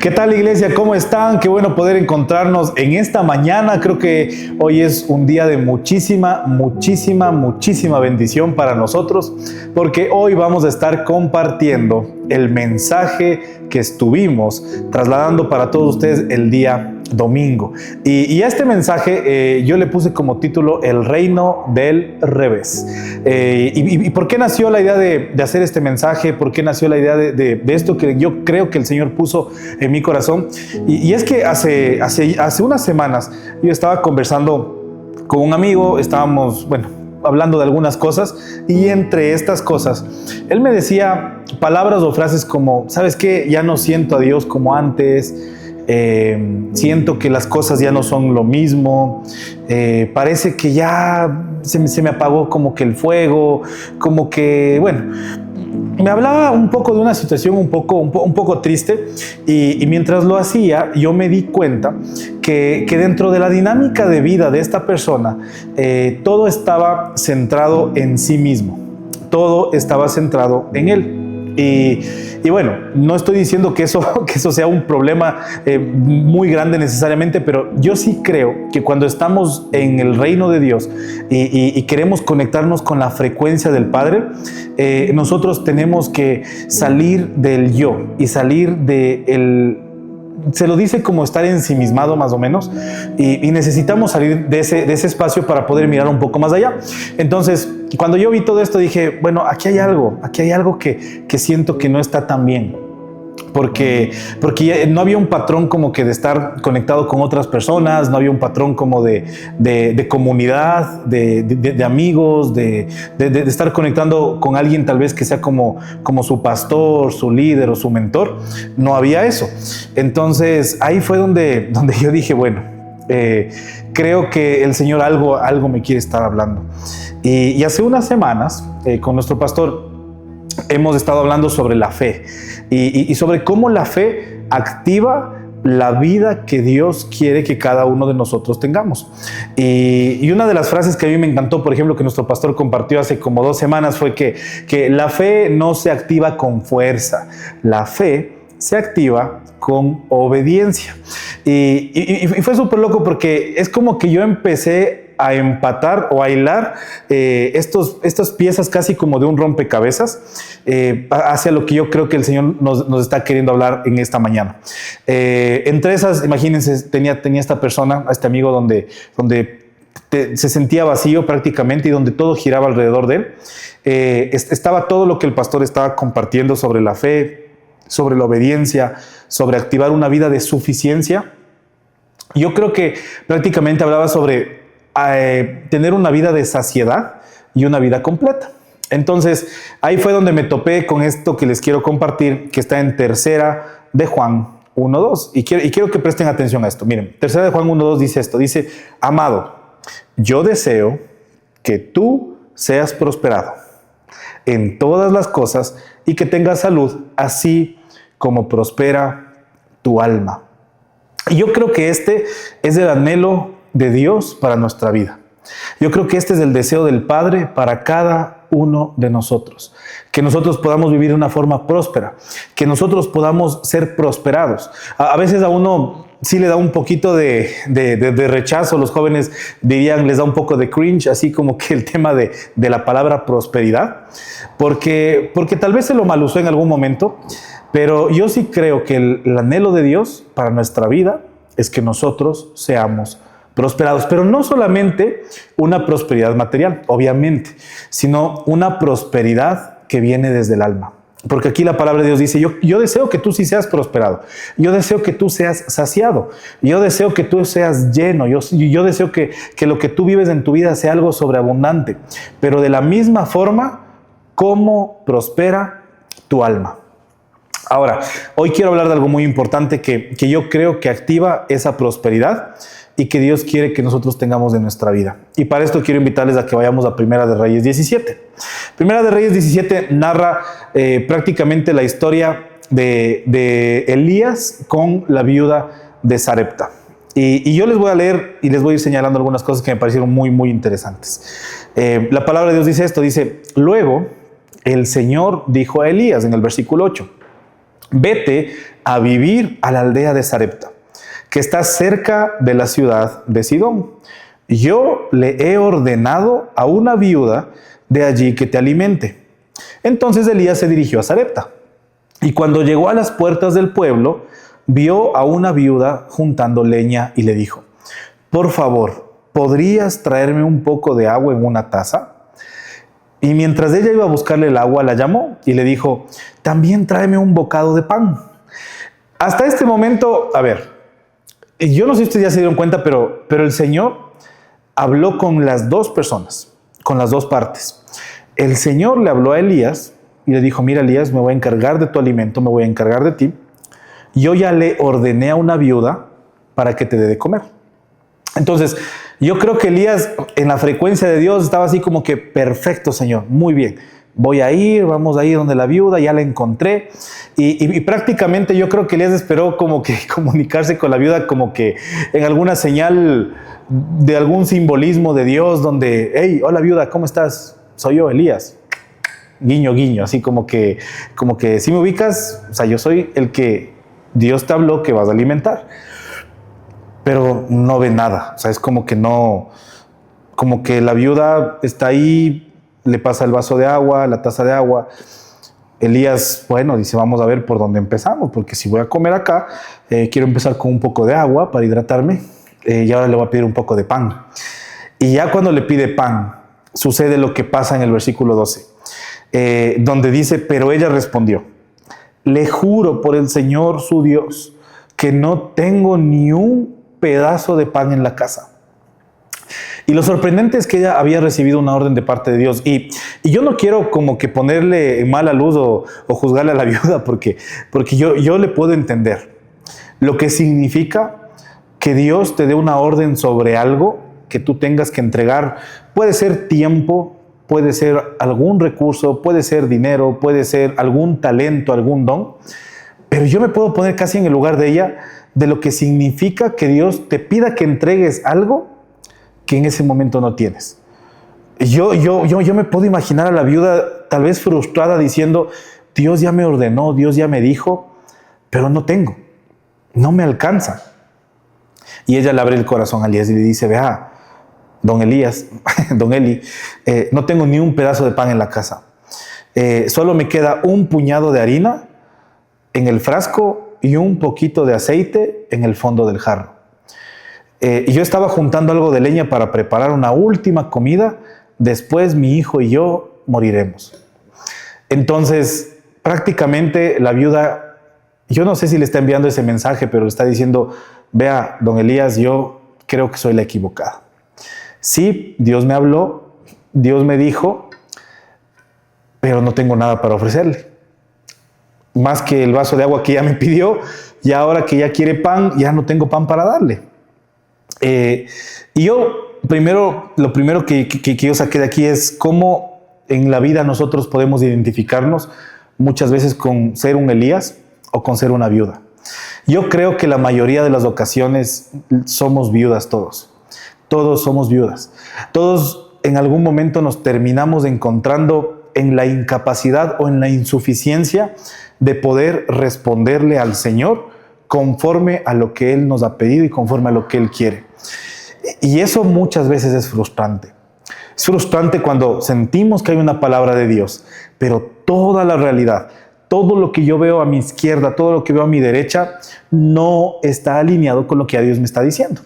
¿Qué tal, iglesia? ¿Cómo están? Qué bueno poder encontrarnos en esta mañana. Creo que hoy es un día de muchísima bendición para nosotros, porque hoy vamos a estar compartiendo el mensaje que estuvimos trasladando para todos ustedes el día domingo. Y a este mensaje yo le puse como título El reino del revés. ¿Y por qué nació la idea de hacer este mensaje? ¿Por qué nació la idea de esto que yo creo que el Señor puso en mi corazón? Y es que hace unas semanas yo estaba conversando con un amigo, estábamos, hablando de algunas cosas, y entre estas cosas él me decía palabras o frases como: ¿sabes qué? Ya no siento a Dios como antes. Siento que las cosas ya no son lo mismo, parece que ya se me apagó como que el fuego, como que, me hablaba un poco de una situación un poco triste, y mientras lo hacía yo me di cuenta que dentro de la dinámica de vida de esta persona todo estaba centrado en sí mismo, todo estaba centrado en él. Y bueno, no estoy diciendo que eso sea un problema muy grande necesariamente, pero yo sí creo que cuando estamos en el reino de Dios y queremos conectarnos con la frecuencia del Padre, nosotros tenemos que salir del yo y salir se lo dice como estar ensimismado más o menos, y necesitamos salir de ese espacio para poder mirar un poco más allá. Entonces, cuando yo vi todo esto dije, aquí hay algo que siento que no está tan bien. Porque no había un patrón como que de estar conectado con otras personas, no había un patrón como de comunidad, de amigos, de estar conectando con alguien tal vez que sea como su pastor, su líder o su mentor. No había eso. Entonces ahí fue donde yo dije, creo que el Señor algo me quiere estar hablando. Y hace unas semanas con nuestro pastor hemos estado hablando sobre la fe y sobre cómo la fe activa la vida que Dios quiere que cada uno de nosotros tengamos. Y una de las frases que a mí me encantó, por ejemplo, que nuestro pastor compartió hace como 2 semanas, fue que la fe no se activa con fuerza, la fe se activa con obediencia. Y fue súper loco, porque es como que yo empecé a empatar o a hilar estas piezas casi como de un rompecabezas hacia lo que yo creo que el Señor nos está queriendo hablar en esta mañana. Entre esas, imagínense, tenía esta persona, a este amigo, donde se sentía vacío prácticamente y donde todo giraba alrededor de él. Estaba todo lo que el pastor estaba compartiendo sobre la fe, sobre la obediencia, sobre activar una vida de suficiencia. Yo creo que prácticamente hablaba sobre tener una vida de saciedad y una vida completa. Entonces ahí fue donde me topé con esto que les quiero compartir, que está en 3 de Juan 1:2, y quiero que presten atención a esto. Miren, 3 de Juan 1:2 dice esto, dice: amado, yo deseo que tú seas prosperado en todas las cosas y que tengas salud, así como prospera tu alma. Y yo creo que este es el anhelo de Dios para nuestra vida. Yo creo que este es el deseo del Padre para cada uno de nosotros, que nosotros podamos vivir de una forma próspera, que nosotros podamos ser prosperados. A veces a uno sí le da un poquito de rechazo, los jóvenes dirían, les da un poco de cringe, así como que el tema de la palabra prosperidad, porque tal vez se lo mal usó en algún momento, pero yo sí creo que el anhelo de Dios para nuestra vida es que nosotros seamos prosperados, pero no solamente una prosperidad material, obviamente, sino una prosperidad que viene desde el alma. Porque aquí la palabra de Dios dice: yo deseo que tú sí seas prosperado, yo deseo que tú seas saciado, yo deseo que tú seas lleno, yo deseo que lo que tú vives en tu vida sea algo sobreabundante, pero de la misma forma, ¿cómo prospera tu alma? Ahora, hoy quiero hablar de algo muy importante que yo creo que activa esa prosperidad y que Dios quiere que nosotros tengamos en nuestra vida. Y para esto quiero invitarles a que vayamos a Primera de Reyes 17. Primera de Reyes 17 narra prácticamente la historia de Elías con la viuda de Sarepta. Y yo les voy a leer y les voy a ir señalando algunas cosas que me parecieron muy, muy interesantes. La palabra de Dios dice esto, dice: luego el Señor dijo a Elías, en el versículo 8, vete a vivir a la aldea de Sarepta, que está cerca de la ciudad de Sidón. Yo le he ordenado a una viuda de allí que te alimente. Entonces Elías se dirigió a Sarepta, y cuando llegó a las puertas del pueblo, vio a una viuda juntando leña y le dijo: por favor, ¿podrías traerme un poco de agua en una taza? Y mientras ella iba a buscarle el agua, la llamó y le dijo: también tráeme un bocado de pan. Hasta este momento, a ver, yo no sé si ustedes ya se dieron cuenta, pero el Señor habló con las dos personas, con las dos partes. El Señor le habló a Elías y le dijo: mira, Elías, me voy a encargar de tu alimento, me voy a encargar de ti. Yo ya le ordené a una viuda para que te dé de comer. Entonces, yo creo que Elías, en la frecuencia de Dios, estaba así como que: perfecto, Señor, muy bien, voy a ir, vamos a ir donde la viuda, ya la encontré. Y prácticamente yo creo que Elías esperó como que comunicarse con la viuda como que en alguna señal de algún simbolismo de Dios, donde: hey, hola viuda, ¿cómo estás? Soy yo, Elías. Guiño, guiño, así como que si me ubicas, o sea, yo soy el que Dios te habló que vas a alimentar. Pero no ve nada, o sea, es como que no, como que la viuda está ahí, le pasa el vaso de agua, la taza de agua. Elías, bueno, dice: vamos a ver por dónde empezamos, porque si voy a comer acá, quiero empezar con un poco de agua para hidratarme, y ahora le voy a pedir un poco de pan. Y ya cuando le pide pan, sucede lo que pasa en el versículo 12, donde dice: pero ella respondió: le juro por el Señor su Dios que no tengo ni un pedazo de pan en la casa. Y lo sorprendente es que ella había recibido una orden de parte de Dios. Y yo no quiero como que ponerle en mala luz o juzgarle a la viuda, porque yo le puedo entender lo que significa que Dios te dé una orden sobre algo que tú tengas que entregar. Puede ser tiempo, puede ser algún recurso, puede ser dinero, puede ser algún talento, algún don. Pero yo me puedo poner casi en el lugar de ella, de lo que significa que Dios te pida que entregues algo que en ese momento no tienes. Yo me puedo imaginar a la viuda tal vez frustrada diciendo: Dios ya me ordenó, Dios ya me dijo, pero no tengo, no me alcanza. Y ella le abre el corazón a Elías y le dice: vea, don Elías, don Eli, no tengo ni un pedazo de pan en la casa. Solo me queda un puñado de harina en el frasco y un poquito de aceite en el fondo del jarro. Y yo estaba juntando algo de leña para preparar una última comida. Después mi hijo y yo moriremos. Entonces, prácticamente la viuda, yo no sé si le está enviando ese mensaje, pero le está diciendo: vea, don Elías, yo creo que soy la equivocada. Sí, Dios me habló, Dios me dijo, pero no tengo nada para ofrecerle. Más que el vaso de agua que ya me pidió, y ahora que ya quiere pan, ya no tengo pan para darle. Y yo, lo primero que yo saqué de aquí es cómo en la vida nosotros podemos identificarnos muchas veces con ser un Elías o con ser una viuda. Yo creo que la mayoría de las ocasiones somos viudas todos. Todos somos viudas. Todos en algún momento nos terminamos encontrando en la incapacidad o en la insuficiencia de poder responderle al Señor conforme a lo que Él nos ha pedido y conforme a lo que Él quiere. Y eso muchas veces es frustrante. Es frustrante cuando sentimos que hay una palabra de Dios, pero toda la realidad, todo lo que yo veo a mi izquierda, todo lo que veo a mi derecha, no está alineado con lo que a Dios me está diciendo.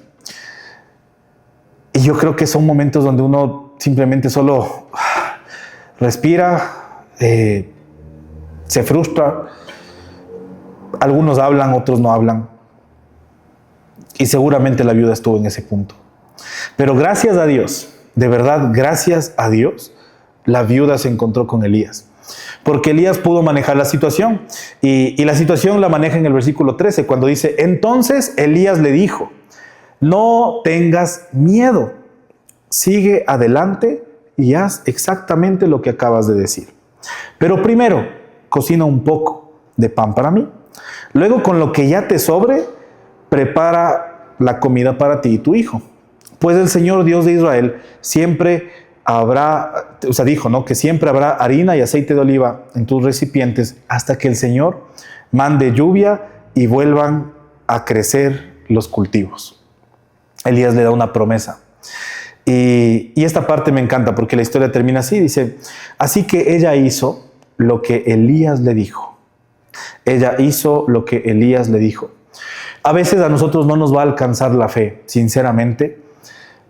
Y yo creo que son momentos donde uno simplemente solo respira, se frustra. Algunos hablan, otros no hablan. Y seguramente la viuda estuvo en ese punto. Pero gracias a Dios, de verdad, gracias a Dios, la viuda se encontró con Elías. Porque Elías pudo manejar la situación. Y la situación la maneja en el versículo 13, cuando dice: entonces Elías le dijo: no tengas miedo, sigue adelante y haz exactamente lo que acabas de decir. Pero primero, cocina un poco de pan para mí. Luego, con lo que ya te sobre, prepara la comida para ti y tu hijo. Pues el Señor Dios de Israel siempre habrá, dijo, ¿no?, que siempre habrá harina y aceite de oliva en tus recipientes hasta que el Señor mande lluvia y vuelvan a crecer los cultivos. Elías le da una promesa. Y esta parte me encanta porque la historia termina así, dice, así que ella hizo lo que Elías le dijo. Ella hizo lo que Elías le dijo. A veces a nosotros no nos va a alcanzar la fe, sinceramente,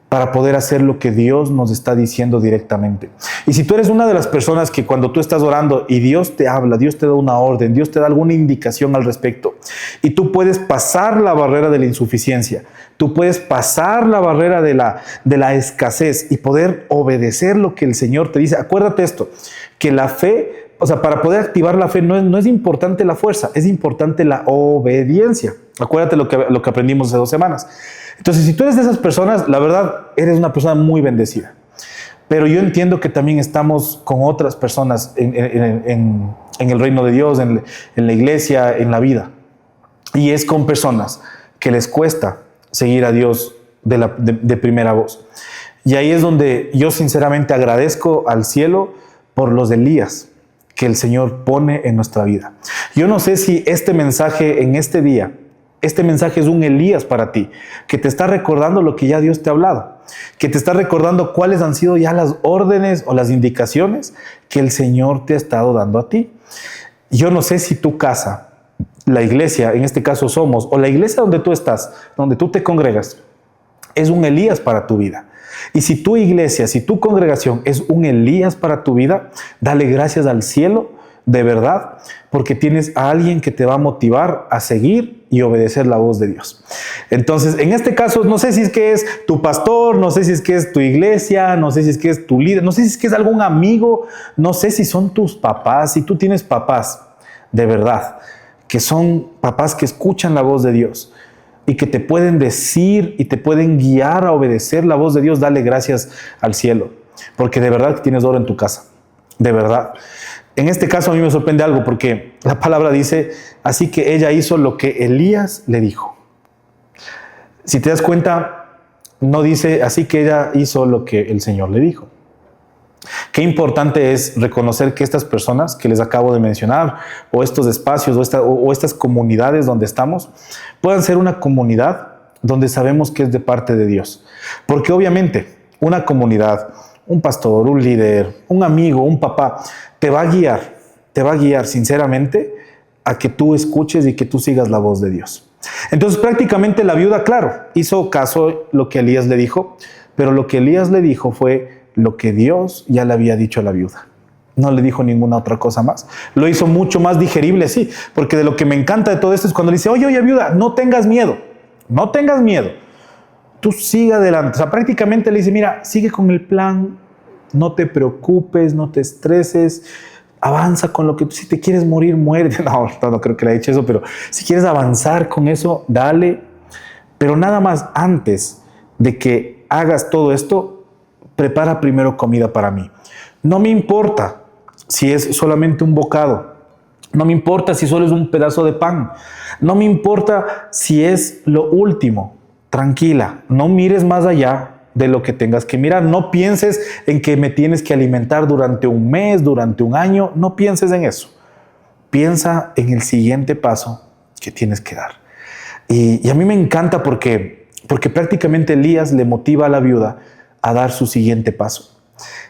para poder hacer lo que Dios nos está diciendo directamente. Y si tú eres una de las personas que cuando tú estás orando y Dios te habla, Dios te da una orden, Dios te da alguna indicación al respecto, y tú puedes pasar la barrera de la insuficiencia, tú puedes pasar la barrera de la escasez y poder obedecer lo que el Señor te dice. Acuérdate esto, que la fe, o sea, para poder activar la fe no es importante la fuerza, es importante la obediencia. Acuérdate lo que aprendimos hace 2 semanas. Entonces, si tú eres de esas personas, la verdad, eres una persona muy bendecida. Pero yo entiendo que también estamos con otras personas en el reino de Dios, en la iglesia, en la vida. Y es con personas que les cuesta seguir a Dios de primera voz. Y ahí es donde yo sinceramente agradezco al cielo por los Elías que el Señor pone en nuestra vida. Yo no sé si este mensaje en este día, este mensaje es un Elías para ti, que te está recordando lo que ya Dios te ha hablado, que te está recordando cuáles han sido ya las órdenes o las indicaciones que el Señor te ha estado dando a ti. Yo no sé si tu casa, la iglesia, en este caso Somos, o la iglesia donde tú estás, donde tú te congregas, es un Elías para tu vida. Y si tu iglesia, si tu congregación es un Elías para tu vida, dale gracias al cielo, de verdad, porque tienes a alguien que te va a motivar a seguir y obedecer la voz de Dios. Entonces, en este caso, no sé si es que es tu pastor, no sé si es que es tu iglesia, no sé si es que es tu líder, no sé si es que es algún amigo, no sé si son tus papás, si tú tienes papás, de verdad, que son papás que escuchan la voz de Dios y que te pueden decir y te pueden guiar a obedecer la voz de Dios, dale gracias al cielo, porque de verdad que tienes oro en tu casa, de verdad. En este caso a mí me sorprende algo porque la palabra dice, así que ella hizo lo que Elías le dijo. Si te das cuenta, no dice, así que ella hizo lo que el Señor le dijo. Qué importante es reconocer que estas personas que les acabo de mencionar, o estos espacios, o estas comunidades donde estamos, puedan ser una comunidad donde sabemos que es de parte de Dios. Porque obviamente una comunidad, un pastor, un líder, un amigo, un papá, te va a guiar sinceramente a que tú escuches y que tú sigas la voz de Dios. Entonces prácticamente la viuda, claro, hizo caso lo que Elías le dijo, pero lo que Elías le dijo fue lo que Dios ya le había dicho a la viuda. No le dijo ninguna otra cosa más. Lo hizo mucho más digerible, sí, porque de lo que me encanta de todo esto es cuando le dice, oye, viuda, no tengas miedo, no tengas miedo. Tú sigue adelante. O sea, prácticamente le dice, mira, sigue con el plan, no te preocupes, no te estreses, avanza con lo que tú, si te quieres morir, muérete. No creo que le haya dicho eso, pero si quieres avanzar con eso, dale. Pero nada más, antes de que hagas todo esto, prepara primero comida para mí. No me importa si es solamente un bocado, no me importa si solo es un pedazo de pan, no me importa si es lo último. Tranquila, no mires más allá de lo que tengas que mirar. No pienses en que me tienes que alimentar durante un mes, durante un año. No pienses en eso. Piensa en el siguiente paso que tienes que dar. Y a mí me encanta porque prácticamente Elías le motiva a la viuda a dar su siguiente paso.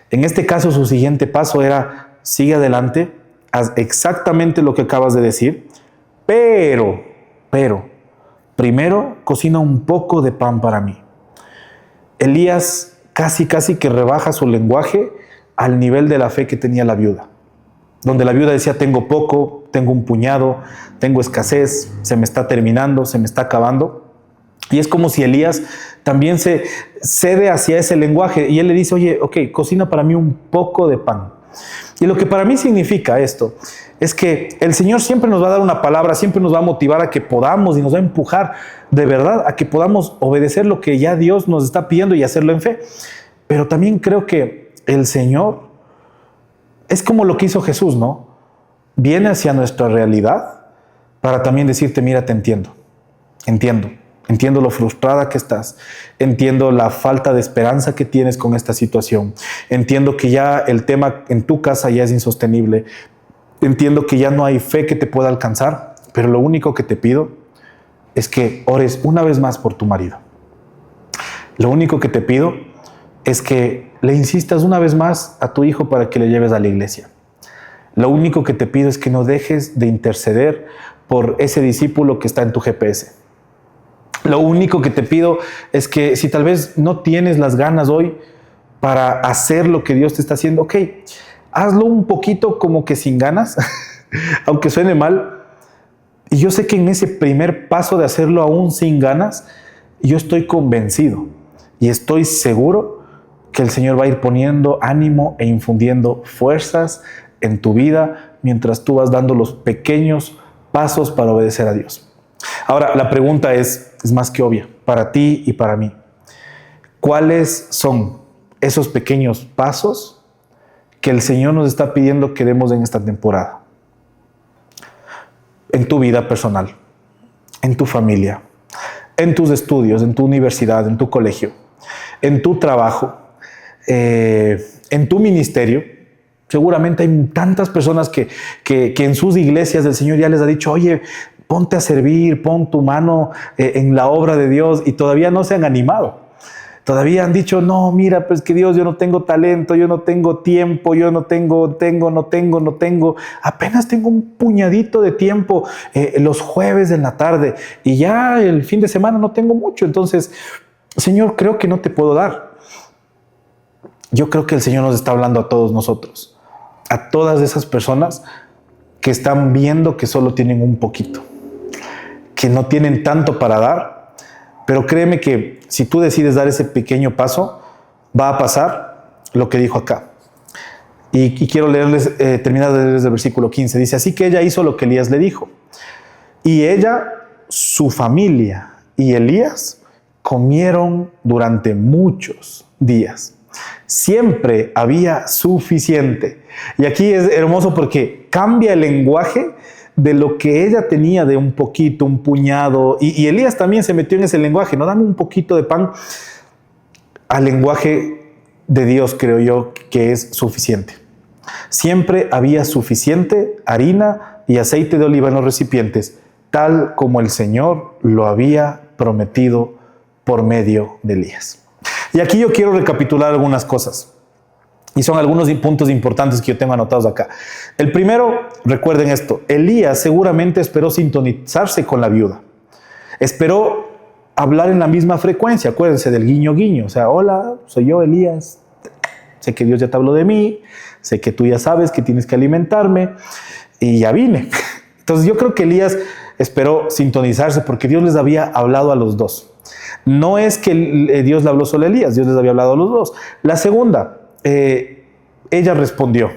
En este caso, su siguiente paso era, sigue adelante, haz exactamente lo que acabas de decir, pero, primero cocina un poco de pan para mí. Elías casi que rebaja su lenguaje al nivel de la fe que tenía la viuda. Donde la viuda decía, tengo poco, tengo un puñado, tengo escasez, se me está terminando, se me está acabando. Y es como si Elías también se cede hacia ese lenguaje y él le dice, oye, ok, cocina para mí un poco de pan. Y lo que para mí significa esto es que el Señor siempre nos va a dar una palabra, siempre nos va a motivar a que podamos y nos va a empujar de verdad a que podamos obedecer lo que ya Dios nos está pidiendo y hacerlo en fe. Pero también creo que el Señor es como lo que hizo Jesús, ¿no? Viene hacia nuestra realidad para también decirte, mira, te entiendo. Entiendo lo frustrada que estás, entiendo la falta de esperanza que tienes con esta situación, entiendo que ya el tema en tu casa ya es insostenible, entiendo que ya no hay fe que te pueda alcanzar, pero lo único que te pido es que ores una vez más por tu marido. Lo único que te pido es que le insistas una vez más a tu hijo para que le lleves a la iglesia. Lo único que te pido es que no dejes de interceder por ese discípulo que está en tu GPS. Lo único que te pido es que si tal vez no tienes las ganas hoy para hacer lo que Dios te está haciendo, ok, hazlo un poquito como que sin ganas, aunque suene mal. Y yo sé que en ese primer paso de hacerlo aún sin ganas, yo estoy convencido y estoy seguro que el Señor va a ir poniendo ánimo e infundiendo fuerzas en tu vida mientras tú vas dando los pequeños pasos para obedecer a Dios. Ahora, la pregunta es más que obvia, para ti y para mí. ¿Cuáles son esos pequeños pasos que el Señor nos está pidiendo que demos en esta temporada? En tu vida personal, en tu familia, en tus estudios, en tu universidad, en tu colegio, en tu trabajo, en tu ministerio. Seguramente hay tantas personas que en sus iglesias el Señor ya les ha dicho, oye, ponte a servir, pon tu mano en la obra de Dios, y todavía no se han animado. Todavía han dicho, no, mira, pues que Dios, yo no tengo talento, yo no tengo tiempo, yo no tengo, apenas tengo un puñadito de tiempo los jueves en la tarde y ya el fin de semana no tengo mucho. Entonces, Señor, creo que no te puedo dar. Yo creo que el Señor nos está hablando a todos nosotros, a todas esas personas que están viendo que solo tienen un poquito, que no tienen tanto para dar. Pero créeme que si tú decides dar ese pequeño paso, va a pasar lo que dijo acá. Y quiero leerles, terminar de leerles el versículo 15. Dice, así que ella hizo lo que Elías le dijo. Y ella, su familia y Elías comieron durante muchos días. Siempre había suficiente. Y aquí es hermoso porque cambia el lenguaje de lo que ella tenía de un poquito, un puñado, y Elías también se metió en ese lenguaje, no, dame un poquito de pan, al lenguaje de Dios, creo yo, que es suficiente. Siempre había suficiente harina y aceite de oliva en los recipientes, tal como el Señor lo había prometido por medio de Elías. Y aquí yo quiero recapitular algunas cosas. Y son algunos puntos importantes que yo tengo anotados acá. El primero, recuerden esto, Elías seguramente esperó sintonizarse con la viuda. Esperó hablar en la misma frecuencia, acuérdense del guiño guiño. O sea, hola, soy yo, Elías. Sé que Dios ya te habló de mí, sé que tú ya sabes que tienes que alimentarme y ya vine. Entonces yo creo que Elías esperó sintonizarse porque Dios les había hablado a los dos. No es que Dios le habló solo a Elías, Dios les había hablado a los dos. La segunda, ella respondió,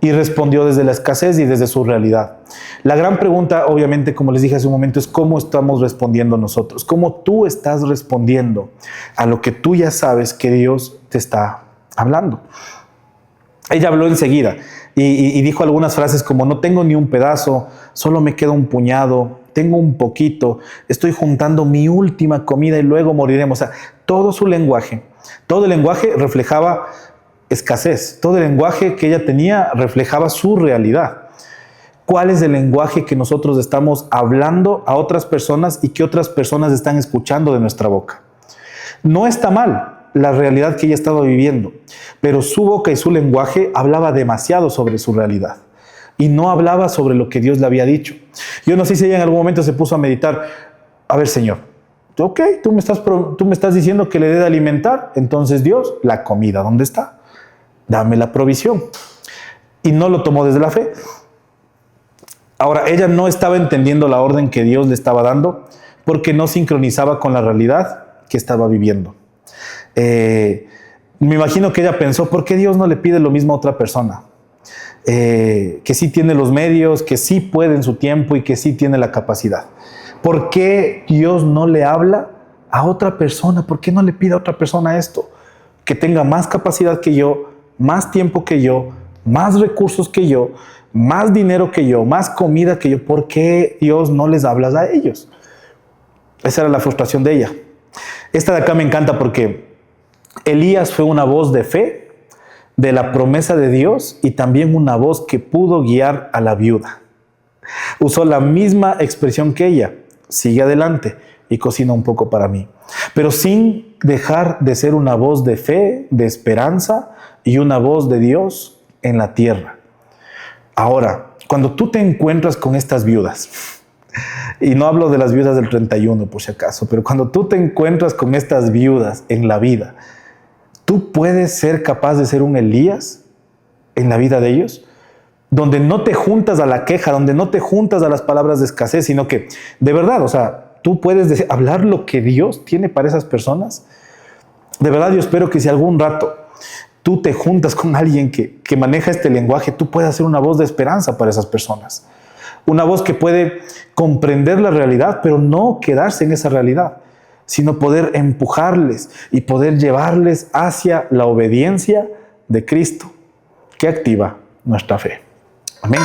y respondió desde la escasez y desde su realidad. La gran pregunta, obviamente, como les dije hace un momento, es cómo estamos respondiendo nosotros, cómo tú estás respondiendo a lo que tú ya sabes que Dios te está hablando. Ella habló enseguida y dijo algunas frases como, no tengo ni un pedazo, solo me queda un puñado, tengo un poquito, estoy juntando mi última comida y luego moriremos. O sea, todo su lenguaje, todo el lenguaje reflejaba escasez. Todo el lenguaje que ella tenía reflejaba su realidad. ¿Cuál es el lenguaje que nosotros estamos hablando a otras personas y que otras personas están escuchando de nuestra boca? No está mal la realidad que ella estaba viviendo, pero su boca y su lenguaje hablaba demasiado sobre su realidad y no hablaba sobre lo que Dios le había dicho. Yo no sé si ella en algún momento se puso a meditar, a ver, Señor, ok, tú me estás diciendo que le dé de alimentar, entonces Dios, la comida, ¿dónde está? Dame la provisión. Y no lo tomó desde la fe. Ahora, ella no estaba entendiendo la orden que Dios le estaba dando porque no sincronizaba con la realidad que estaba viviendo. Me imagino que ella pensó, ¿por qué Dios no le pide lo mismo a otra persona? Que sí tiene los medios, que sí puede en su tiempo y que sí tiene la capacidad. ¿Por qué Dios no le habla a otra persona? ¿Por qué no le pide a otra persona esto? Que tenga más capacidad que yo, más tiempo que yo, más recursos que yo, más dinero que yo, más comida que yo. ¿Por qué Dios no les habla a ellos? Esa era la frustración de ella. Esta de acá me encanta porque Elías fue una voz de fe, de la promesa de Dios y también una voz que pudo guiar a la viuda. Usó la misma expresión que ella. Sigue adelante y cocina un poco para mí. Pero sin dejar de ser una voz de fe, de esperanza y una voz de Dios en la tierra. Ahora, cuando tú te encuentras con estas viudas, y no hablo de las viudas del 31 por si acaso, pero cuando tú te encuentras con estas viudas en la vida, ¿tú puedes ser capaz de ser un Elías en la vida de ellos? Donde no te juntas a la queja, donde no te juntas a las palabras de escasez, sino que de verdad, o sea, tú puedes hablar lo que Dios tiene para esas personas. De verdad, yo espero que si algún rato tú te juntas con alguien que maneja este lenguaje, tú puedas ser una voz de esperanza para esas personas. Una voz que puede comprender la realidad, pero no quedarse en esa realidad, sino poder empujarles y poder llevarles hacia la obediencia de Cristo, que activa nuestra fe. Amén.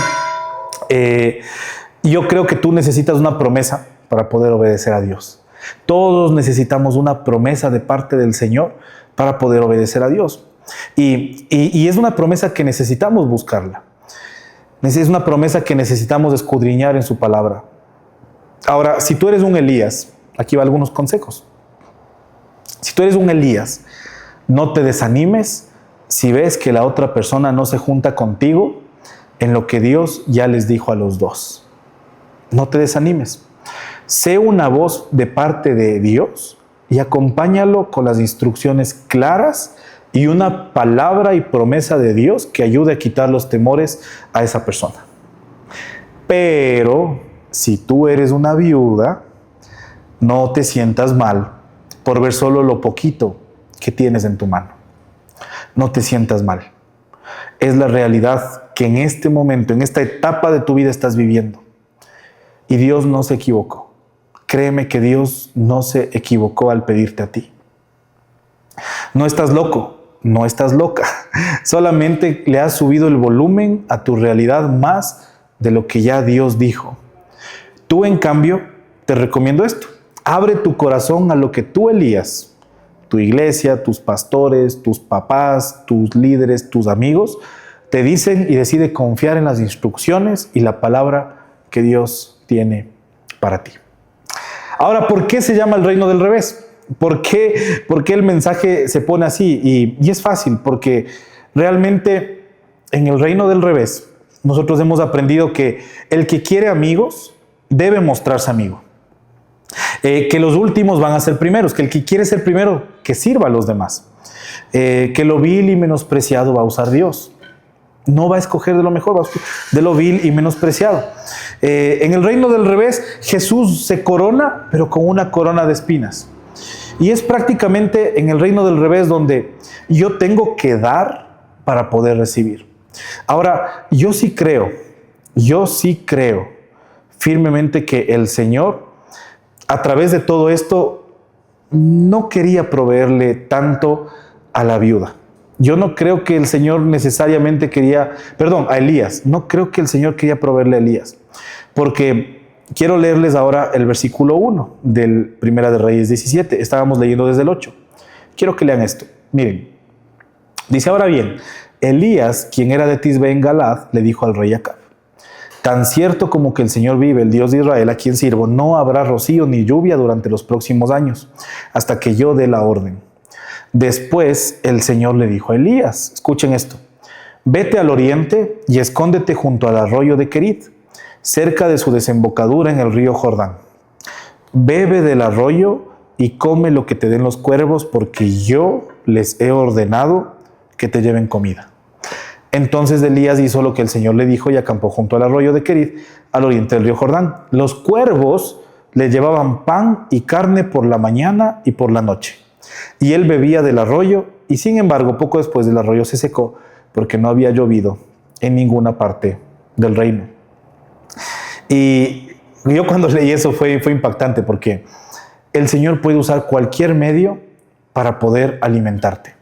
Yo creo que tú necesitas una promesa para poder obedecer a Dios. Todos necesitamos una promesa de parte del Señor para poder obedecer a Dios. Y es una promesa que necesitamos buscarla. Es una promesa que necesitamos escudriñar en su palabra. Ahora, si tú eres un Elías, aquí va algunos consejos. Si tú eres un Elías, no te desanimes si ves que la otra persona no se junta contigo en lo que Dios ya les dijo a los dos. No te desanimes. Sé una voz de parte de Dios y acompáñalo con las instrucciones claras y una palabra y promesa de Dios que ayude a quitar los temores a esa persona. Pero si tú eres una viuda, no te sientas mal por ver solo lo poquito que tienes en tu mano. No te sientas mal. Es la realidad que en este momento, en esta etapa de tu vida estás viviendo. Y Dios no se equivocó. Créeme que Dios no se equivocó al pedirte a ti. No estás loco. No estás loca, solamente le has subido el volumen a tu realidad más de lo que ya Dios dijo. Tú, en cambio, te recomiendo esto. Abre tu corazón a lo que tú, Elías, tu iglesia, tus pastores, tus papás, tus líderes, tus amigos, te dicen, y decide confiar en las instrucciones y la palabra que Dios tiene para ti. Ahora, ¿por qué se llama el reino del revés? ¿Por qué el mensaje se pone así? Y es fácil, porque realmente en el reino del revés nosotros hemos aprendido que el que quiere amigos debe mostrarse amigo. Que los últimos van a ser primeros, que el que quiere ser primero, que sirva a los demás. Que lo vil y menospreciado va a usar Dios. No va a escoger de lo mejor, va a escoger de lo vil y menospreciado. En el reino del revés, Jesús se corona, pero con una corona de espinas. Y es prácticamente en el reino del revés donde yo tengo que dar para poder recibir. Ahora, yo sí creo firmemente que el Señor, a través de todo esto, no quería proveerle tanto a la viuda. Yo no creo que el Señor necesariamente a Elías, no creo que el Señor quería proveerle a Elías, porque quiero leerles ahora el versículo 1 del Primera de Reyes 17. Estábamos leyendo desde el 8. Quiero que lean esto. Miren, dice: ahora bien, Elías, quien era de Tisbe en Galad, le dijo al rey Acab: tan cierto como que el Señor vive, el Dios de Israel, a quien sirvo, no habrá rocío ni lluvia durante los próximos años, hasta que yo dé la orden. Después el Señor le dijo a Elías, escuchen esto: vete al oriente y escóndete junto al arroyo de Kerit, cerca de su desembocadura en el río Jordán. Bebe del arroyo y come lo que te den los cuervos, porque yo les he ordenado que te lleven comida. Entonces Elías hizo lo que el Señor le dijo y acampó junto al arroyo de Kerit, al oriente del río Jordán. Los cuervos le llevaban pan y carne por la mañana y por la noche. Y él bebía del arroyo, y sin embargo, poco después del arroyo se secó, porque no había llovido en ninguna parte del reino. Y yo cuando leí eso fue impactante, porque el Señor puede usar cualquier medio para poder alimentarte.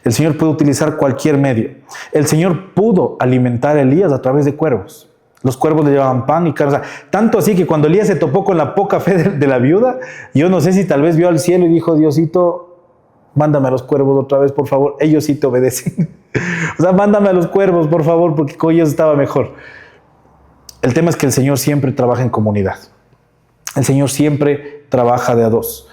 El Señor puede utilizar cualquier medio. El Señor pudo alimentar a Elías a través de cuervos. Los cuervos le llevaban pan y carne. O sea, tanto así que cuando Elías se topó con la poca fe de la viuda, yo no sé si tal vez vio al cielo y dijo: Diosito, mándame a los cuervos otra vez, por favor. Ellos sí te obedecen. O sea, mándame a los cuervos, por favor, porque con ellos estaba mejor. El tema es que el Señor siempre trabaja en comunidad. El Señor siempre trabaja de a dos.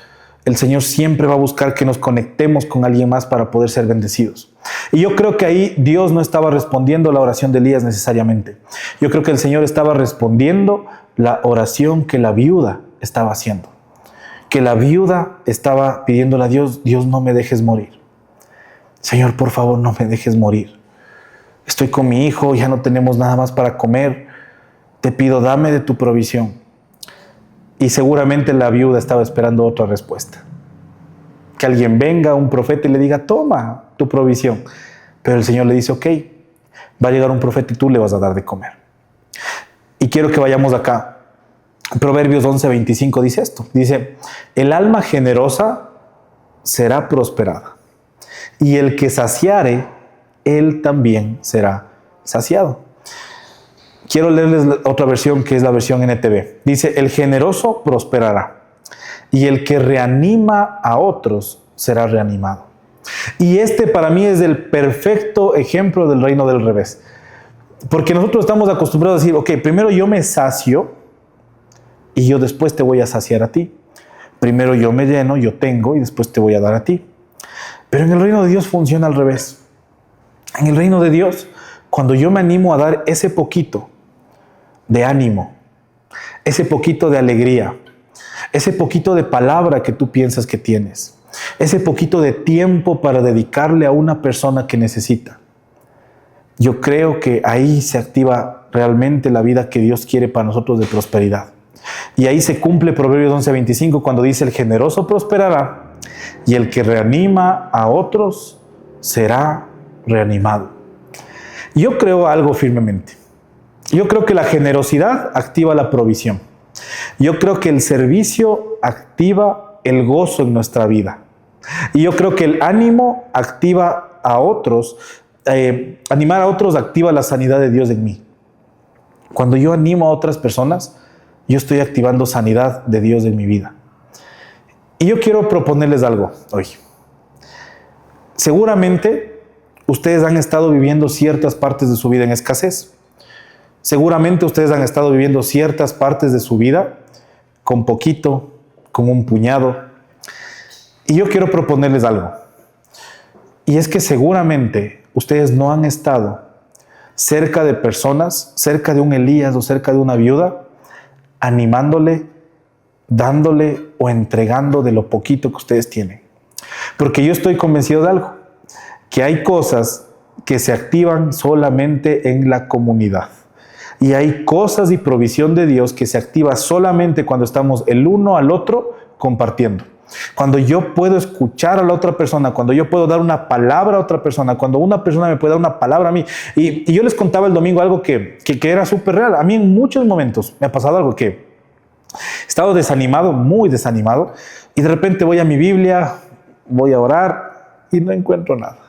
El Señor siempre va a buscar que nos conectemos con alguien más para poder ser bendecidos. Y yo creo que ahí Dios no estaba respondiendo la oración de Elías necesariamente. Yo creo que el Señor estaba respondiendo la oración que la viuda estaba haciendo. Que la viuda estaba pidiéndole a Dios, Dios, no me dejes morir. Señor, por favor, no me dejes morir. Estoy con mi hijo, ya no tenemos nada más para comer. Te pido, dame de tu provisión. Y seguramente la viuda estaba esperando otra respuesta. Que alguien venga, un profeta, y le diga, toma tu provisión. Pero el Señor le dice, ok, va a llegar un profeta y tú le vas a dar de comer. Y quiero que vayamos acá. Proverbios 11:25 dice esto. Dice, el alma generosa será prosperada. Y el que saciare, él también será saciado. Quiero leerles otra versión que es la versión NTV. Dice, el generoso prosperará y el que reanima a otros será reanimado. Y este para mí es el perfecto ejemplo del reino del revés. Porque nosotros estamos acostumbrados a decir, ok, primero yo me sacio y yo después te voy a saciar a ti. Primero yo me lleno, yo tengo y después te voy a dar a ti. Pero en el reino de Dios funciona al revés. En el reino de Dios, cuando yo me animo a dar ese poquito de ánimo, ese poquito de alegría, ese poquito de palabra que tú piensas que tienes, ese poquito de tiempo para dedicarle a una persona que necesita, yo creo que ahí se activa realmente la vida que Dios quiere para nosotros de prosperidad. Y ahí se cumple Proverbios 11:25 cuando dice, el generoso prosperará y el que reanima a otros será reanimado. Yo creo algo firmemente. Yo creo que la generosidad activa la provisión. Yo creo que el servicio activa el gozo en nuestra vida. Y yo creo que el ánimo activa a otros, animar a otros activa la sanidad de Dios en mí. Cuando yo animo a otras personas, yo estoy activando sanidad de Dios en mi vida. Y yo quiero proponerles algo hoy. Seguramente ustedes han estado viviendo ciertas partes de su vida en escasez. Seguramente ustedes han estado viviendo ciertas partes de su vida con poquito, con un puñado. Y yo quiero proponerles algo. Y es que seguramente ustedes no han estado cerca de personas, cerca de un Elías o cerca de una viuda, animándole, dándole o entregando de lo poquito que ustedes tienen. Porque yo estoy convencido de algo, que hay cosas que se activan solamente en la comunidad. Y hay cosas y provisión de Dios que se activa solamente cuando estamos el uno al otro compartiendo. Cuando yo puedo escuchar a la otra persona, cuando yo puedo dar una palabra a otra persona, cuando una persona me puede dar una palabra a mí. Y yo les contaba el domingo algo que era súper real. A mí en muchos momentos me ha pasado algo que he estado desanimado, muy desanimado, y de repente voy a mi Biblia, voy a orar y no encuentro nada.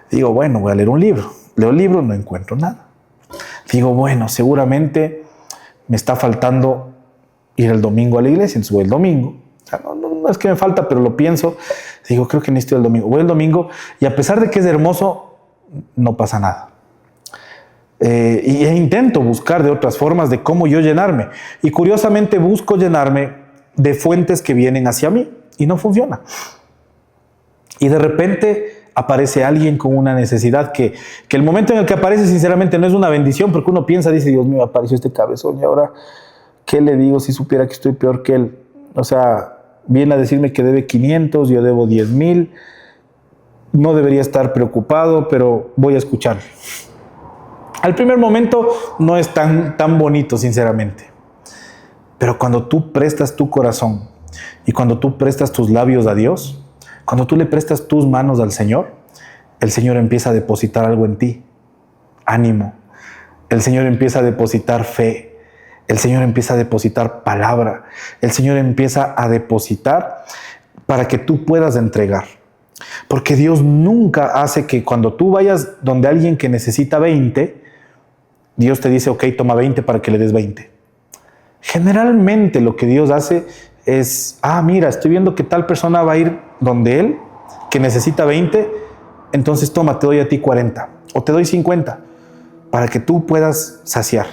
Digo, bueno, voy a leer un libro. Leo el libro, no encuentro nada. Digo, bueno, seguramente me está faltando ir el domingo a la iglesia, entonces voy el domingo. O sea, no es que me falta, pero lo pienso. Digo, creo que necesito el domingo. Voy el domingo y a pesar de que es hermoso, no pasa nada. Y intento buscar de otras formas de cómo yo llenarme. Y curiosamente busco llenarme de fuentes que vienen hacia mí y no funciona. Y de repente aparece alguien con una necesidad que el momento en el que aparece sinceramente no es una bendición, porque uno piensa, dice, Dios mío, apareció este cabezón y ahora, ¿qué le digo si supiera que estoy peor que él? O sea, viene a decirme que debe 500, yo debo 10,000, no debería estar preocupado, pero voy a escuchar. Al primer momento no es tan bonito, sinceramente, pero cuando tú prestas tu corazón y cuando tú prestas tus labios a Dios, cuando tú le prestas tus manos al Señor, el Señor empieza a depositar algo en ti, ánimo. El Señor empieza a depositar fe. El Señor empieza a depositar palabra. El Señor empieza a depositar para que tú puedas entregar. Porque Dios nunca hace que cuando tú vayas donde alguien que necesita 20, Dios te dice, ok, toma 20 para que le des 20. Generalmente lo que Dios hace es, mira, estoy viendo que tal persona va a ir donde él, que necesita 20, entonces toma, te doy a ti 40 o te doy 50 para que tú puedas saciar.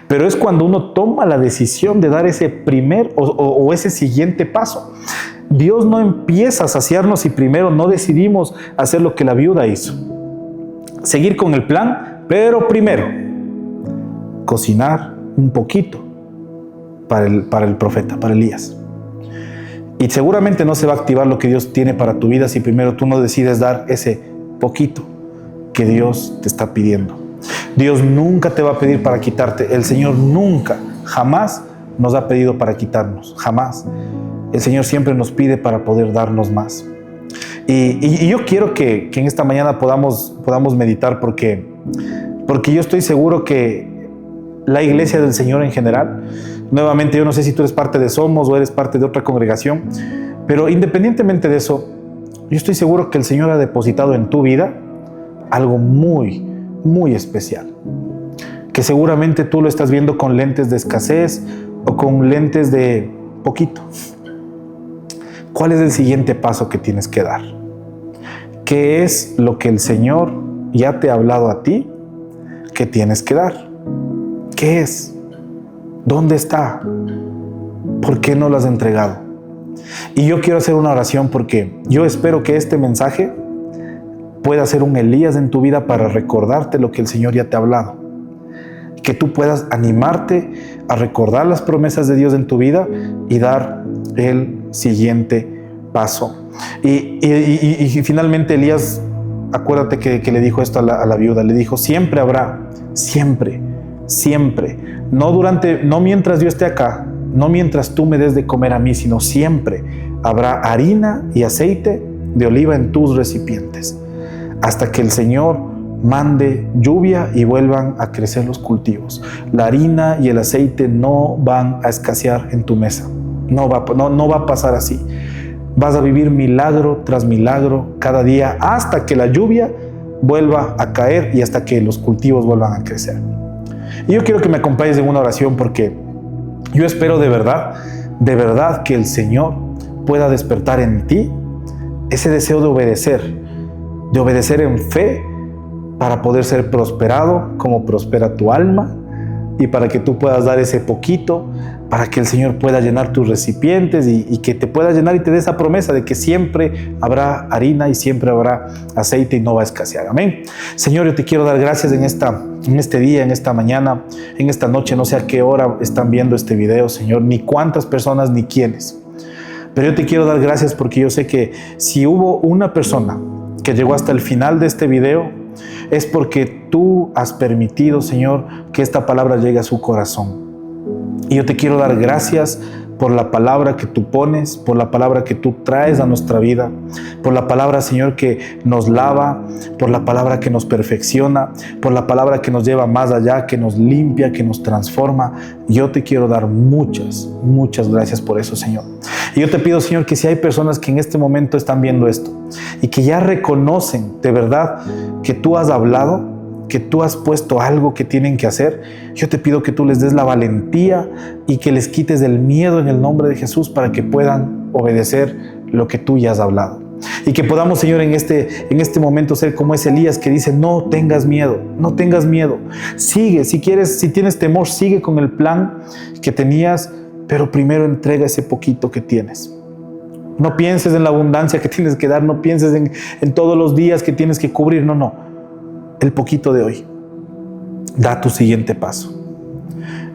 pero es cuando uno toma la decisión de dar ese primer o ese siguiente paso. Dios no empieza a saciarnos si primero no decidimos hacer lo que la viuda hizo. Seguir con el plan, pero primero cocinar un poquito para el profeta, para Elías. Y seguramente no se va a activar lo que Dios tiene para tu vida si primero tú no decides dar ese poquito que Dios te está pidiendo. Dios nunca te va a pedir para quitarte. El Señor nunca, jamás nos ha pedido para quitarnos. Jamás. El Señor siempre nos pide para poder darnos más. Y yo quiero que en esta mañana podamos meditar porque yo estoy seguro que la iglesia del Señor en general, nuevamente yo no sé si tú eres parte de Somos o eres parte de otra congregación, pero independientemente de eso, yo estoy seguro que el Señor ha depositado en tu vida algo muy, muy especial. Que seguramente tú lo estás viendo con lentes de escasez o con lentes de poquito. ¿Cuál es el siguiente paso que tienes que dar? ¿Qué es lo que el Señor ya te ha hablado a ti que tienes que dar? ¿Qué es? ¿Dónde está? ¿Por qué no lo has entregado? Y yo quiero hacer una oración porque yo espero que este mensaje pueda ser un Elías en tu vida para recordarte lo que el Señor ya te ha hablado. Que tú puedas animarte a recordar las promesas de Dios en tu vida y dar el siguiente paso. Y finalmente Elías, acuérdate que le dijo esto a la viuda, le dijo, siempre habrá, siempre, no mientras yo esté acá, no mientras tú me des de comer a mí, sino siempre habrá harina y aceite de oliva en tus recipientes, hasta que el Señor mande lluvia y vuelvan a crecer los cultivos. La harina y el aceite no van a escasear en tu mesa. No va a pasar así. Vas a vivir milagro tras milagro cada día hasta que la lluvia vuelva a caer y hasta que los cultivos vuelvan a crecer. Y yo quiero que me acompañes en una oración porque yo espero de verdad que el Señor pueda despertar en ti ese deseo de obedecer en fe para poder ser prosperado como prospera tu alma y para que tú puedas dar ese poquito, para que el Señor pueda llenar tus recipientes y que te pueda llenar y te dé esa promesa de que siempre habrá harina y siempre habrá aceite y no va a escasear. Amén. Señor, yo te quiero dar gracias en este día, en esta mañana, en esta noche, no sé a qué hora están viendo este video, Señor, ni cuántas personas ni quiénes. Pero yo te quiero dar gracias porque yo sé que si hubo una persona que llegó hasta el final de este video, es porque tú has permitido, Señor, que esta palabra llegue a su corazón. Y yo te quiero dar gracias por la palabra que tú pones, por la palabra que tú traes a nuestra vida, por la palabra, Señor, que nos lava, por la palabra que nos perfecciona, por la palabra que nos lleva más allá, que nos limpia, que nos transforma. Yo te quiero dar muchas, muchas gracias por eso, Señor. Y yo te pido, Señor, que si hay personas que en este momento están viendo esto y que ya reconocen de verdad que tú has hablado, que tú has puesto algo que tienen que hacer, yo te pido que tú les des la valentía y que les quites el miedo en el nombre de Jesús para que puedan obedecer lo que tú ya has hablado. Y que podamos, Señor, en este momento ser como ese Elías que dice, no tengas miedo, no tengas miedo. Sigue, si tienes temor, sigue con el plan que tenías, pero primero entrega ese poquito que tienes. No pienses en la abundancia que tienes que dar, no pienses en todos los días que tienes que cubrir, no. El poquito de hoy, da tu siguiente paso.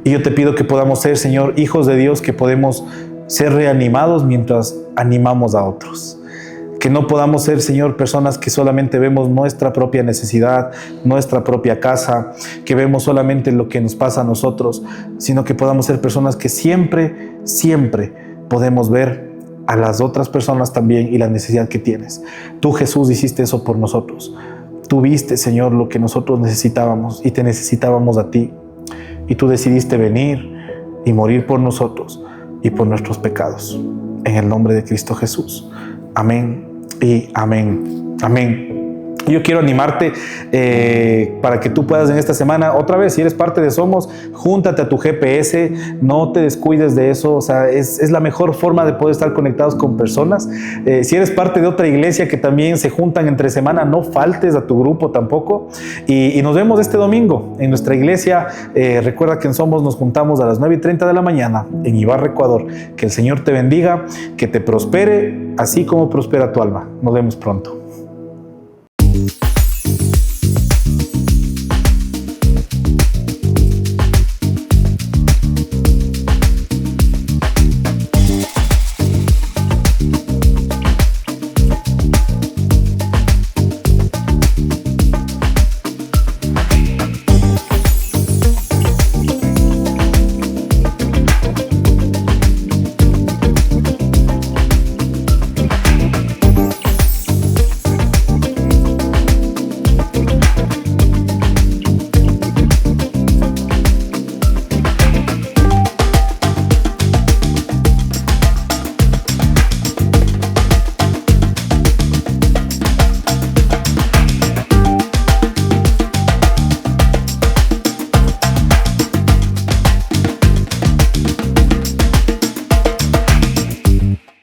Y yo te pido que podamos ser, Señor, hijos de Dios, que podemos ser reanimados mientras animamos a otros. Que no podamos ser, Señor, personas que solamente vemos nuestra propia necesidad, nuestra propia casa, que vemos solamente lo que nos pasa a nosotros, sino que podamos ser personas que siempre, siempre podemos ver a las otras personas también y la necesidad que tienes. Tú, Jesús, hiciste eso por nosotros. Tú viste, Señor, lo que nosotros necesitábamos y te necesitábamos a ti. Y tú decidiste venir y morir por nosotros y por nuestros pecados. En el nombre de Cristo Jesús. Amén y amén. Amén. Yo quiero animarte para que tú puedas en esta semana, otra vez, si eres parte de Somos, júntate a tu GPS, no te descuides de eso, o sea, es la mejor forma de poder estar conectados con personas. Si eres parte de otra iglesia que también se juntan entre semana, no faltes a tu grupo tampoco. Y nos vemos este domingo en nuestra iglesia. Recuerda que en Somos nos juntamos a las 9:30 de la mañana en Ibarra, Ecuador. Que el Señor te bendiga, que te prospere, así como prospera tu alma. Nos vemos pronto.